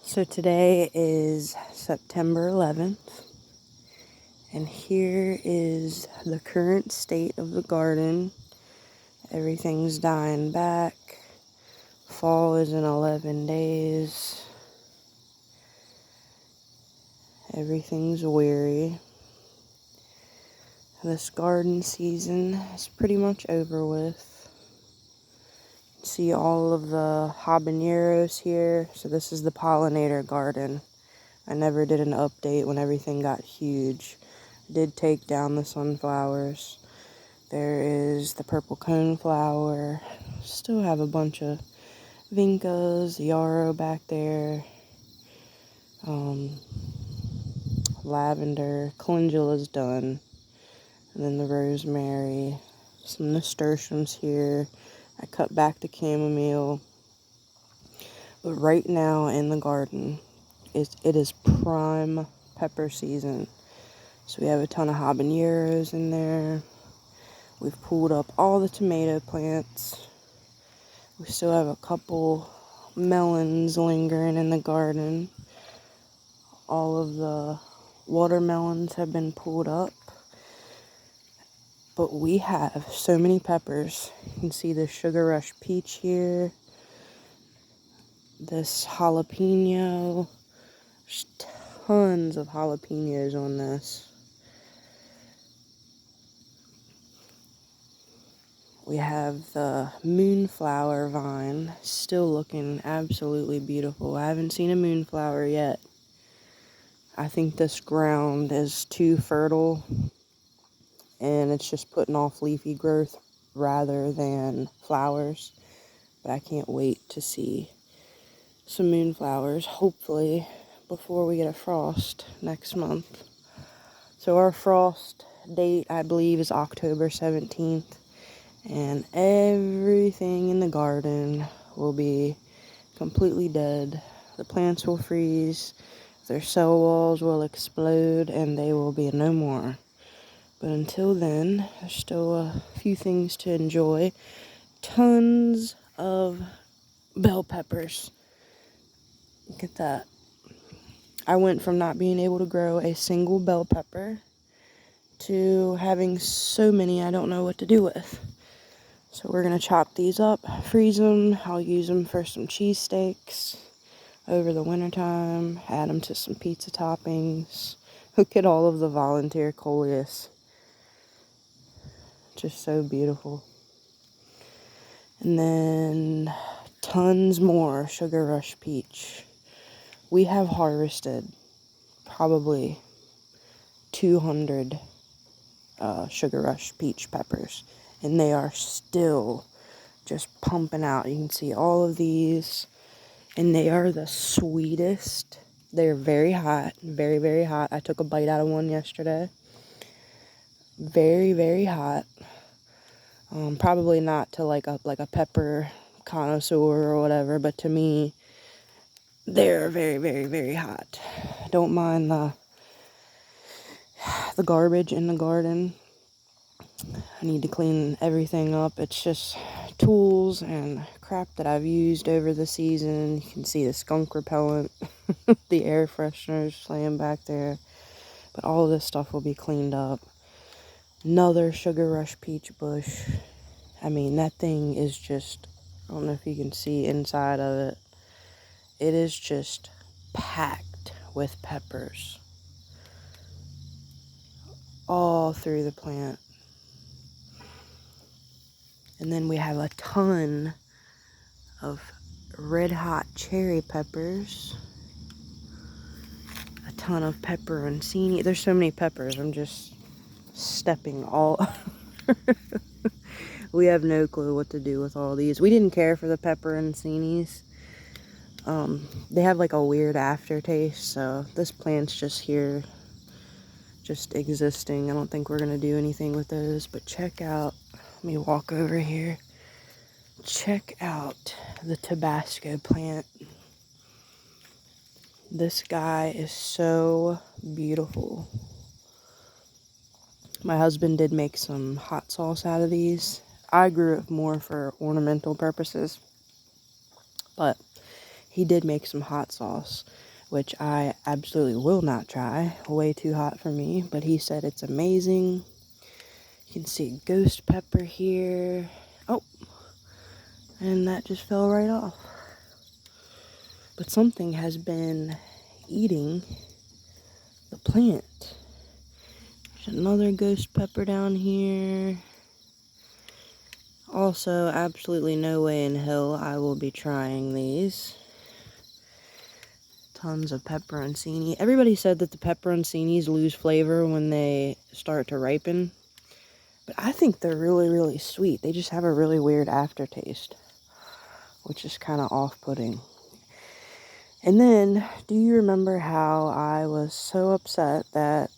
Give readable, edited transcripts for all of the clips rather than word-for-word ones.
So today is September 11th, and here is the current state of the garden. Everything's dying back. Fall is in 11 days. Everything's weary. This garden season is pretty much over with. See all of the habaneros here. So this is the pollinator garden. I never did an update when everything got huge. I did take down the sunflowers. There is the purple coneflower. Still have a bunch of vincas, yarrow back there. Lavender, calendula's done. And then the rosemary. Some nasturtiums here. I cut back the chamomile. But right now in the garden, it is prime pepper season. So we have a ton of habaneros in there. We've pulled up all the tomato plants. We still have a couple melons lingering in the garden. All of the watermelons have been pulled up. But we have so many peppers. You can see the Sugar Rush peach here. This jalapeno. There's tons of jalapenos on this. We have the moonflower vine, still looking absolutely beautiful. I haven't seen a moonflower yet. I think this ground is too fertile, and it's just putting off leafy growth rather than flowers. But I can't wait to see some moonflowers, hopefully before we get a frost next month. So our frost date, I believe, is October 17th. And everything in the garden will be completely dead. The plants will freeze, their cell walls will explode, and they will be no more. But until then, there's still a few things to enjoy. Tons of bell peppers. Look at that. I went from not being able to grow a single bell pepper to having so many I don't know what to do with. So we're going to chop these up, freeze them. I'll use them for some cheesesteaks over the wintertime. Add them to some pizza toppings. Look at all of the volunteer coleus. Just so beautiful. And then tons more Sugar Rush peach. We have harvested probably 200 Sugar Rush peach peppers. And they are still just pumping out. You can see all of these, and they are the sweetest. They're very hot, very, very hot. I took a bite out of one yesterday. Very, very hot. Probably not to like a pepper connoisseur or whatever, but to me, they're very, very, very hot. Don't mind the garbage in the garden. I need to clean everything up. It's just tools and crap that I've used over the season. You can see the skunk repellent, the air fresheners laying back there. But all of this stuff will be cleaned up. Another Sugar Rush peach bush. I mean, that thing is just, I don't know if you can see inside of it. It is just packed with peppers all through the plant. And then we have a ton of red hot cherry peppers. A ton of pepperoncini. There's so many peppers. I'm just stepping all. We have no clue what to do with all these. We didn't care for the pepperoncinis. They have like a weird aftertaste, so this plant's just here, just existing. I don't think we're gonna do anything with those, but check out, let me walk over here. Check out the Tabasco plant. This guy is so beautiful. My husband did make some hot sauce out of these. I grew it more for ornamental purposes, but He did make some hot sauce, which I absolutely will not try. Way too hot for me, but he said it's amazing. You can see ghost pepper here. Oh, and that just fell right off. But something has been eating the plant. There's another ghost pepper down here. Also, absolutely no way in hell I will be trying these. Tons of peperoncini. Everybody said that the peperoncinis lose flavor when they start to ripen. But I think they're really, really sweet. They just have a really weird aftertaste, which is kind of off-putting. And then, do you remember how I was so upset that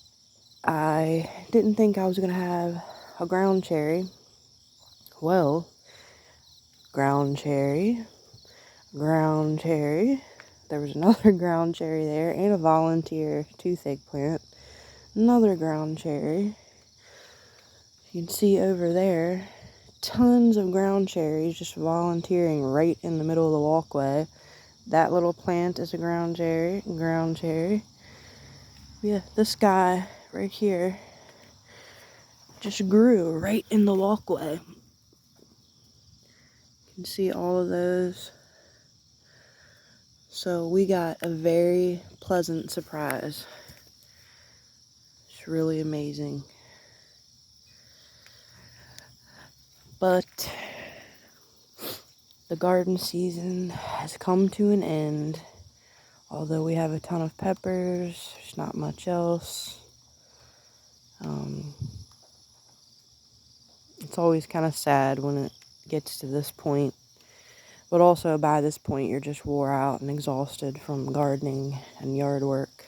I didn't think I was going to have a ground cherry? Well, ground cherry. There was another ground cherry there, and a volunteer toothpick plant. Another ground cherry. You can see over there, tons of ground cherries just volunteering right in the middle of the walkway. That little plant is a ground cherry. Yeah, this guy right here just grew right in the walkway. You can see all of those. So we got a very pleasant surprise. It's really amazing. But the garden season has come to an end. Although we have a ton of peppers, there's not much else. It's always kind of sad when it gets to this point. But also by this point, you're just wore out and exhausted from gardening and yard work.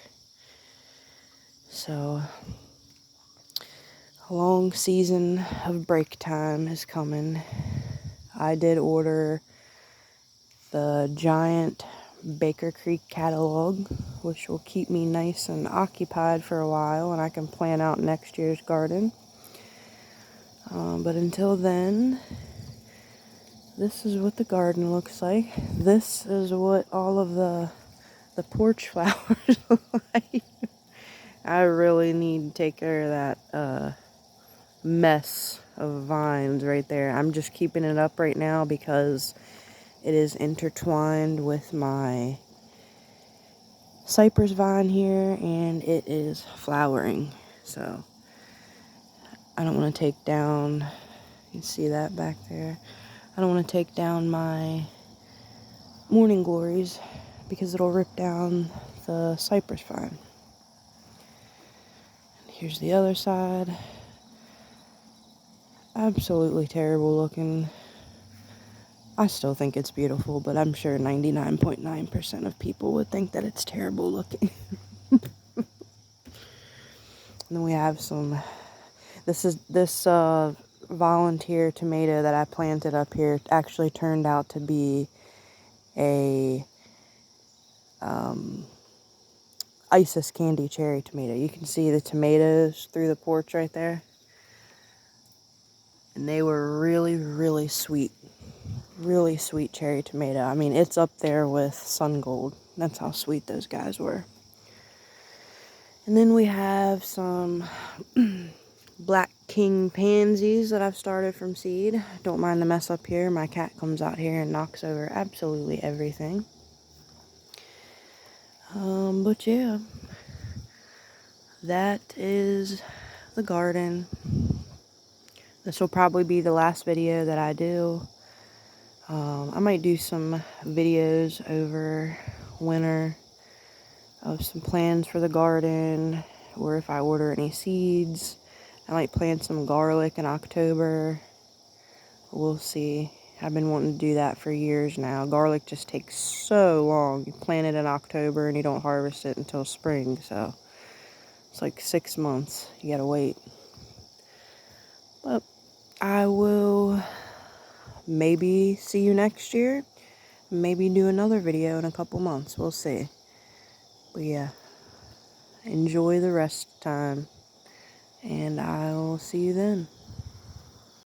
So, a long season of break time is coming. I did order the giant Baker Creek catalog, which will keep me nice and occupied for a while, and I can plan out next year's garden. But until then, this is what the garden looks like. This is what all of the porch flowers look like. I really need to take care of that mess of vines right there. I'm just keeping it up right now because it is intertwined with my cypress vine here, and it is flowering. So I don't want to take down, you can see that back there. I don't want to take down my morning glories because it'll rip down the cypress vine. Here's the other side. Absolutely terrible looking. I still think it's beautiful, but I'm sure 99.9% of people would think that it's terrible looking. And then we have some, this volunteer tomato that I planted up here actually turned out to be a Isis candy cherry tomato. You can see the tomatoes through the porch right there. And they were really, really sweet. Really sweet cherry tomato. I mean, it's up there with Sun Gold. That's how sweet those guys were. And then we have some Black King pansies that I've started from seed. Don't mind the mess up here. My cat comes out here and knocks over absolutely everything. But yeah, that is the garden. This will probably be the last video that I do. I might do some videos over winter of some plans for the garden, or if I order any seeds. I might plant some garlic in October. We'll see. I've been wanting to do that for years now. Garlic just takes so long. You plant it in October and you don't harvest it until spring, so it's like 6 months. You gotta wait. But I will maybe see you next year. Maybe do another video in a couple months. We'll see. But yeah, enjoy the rest time, and I'll see you then.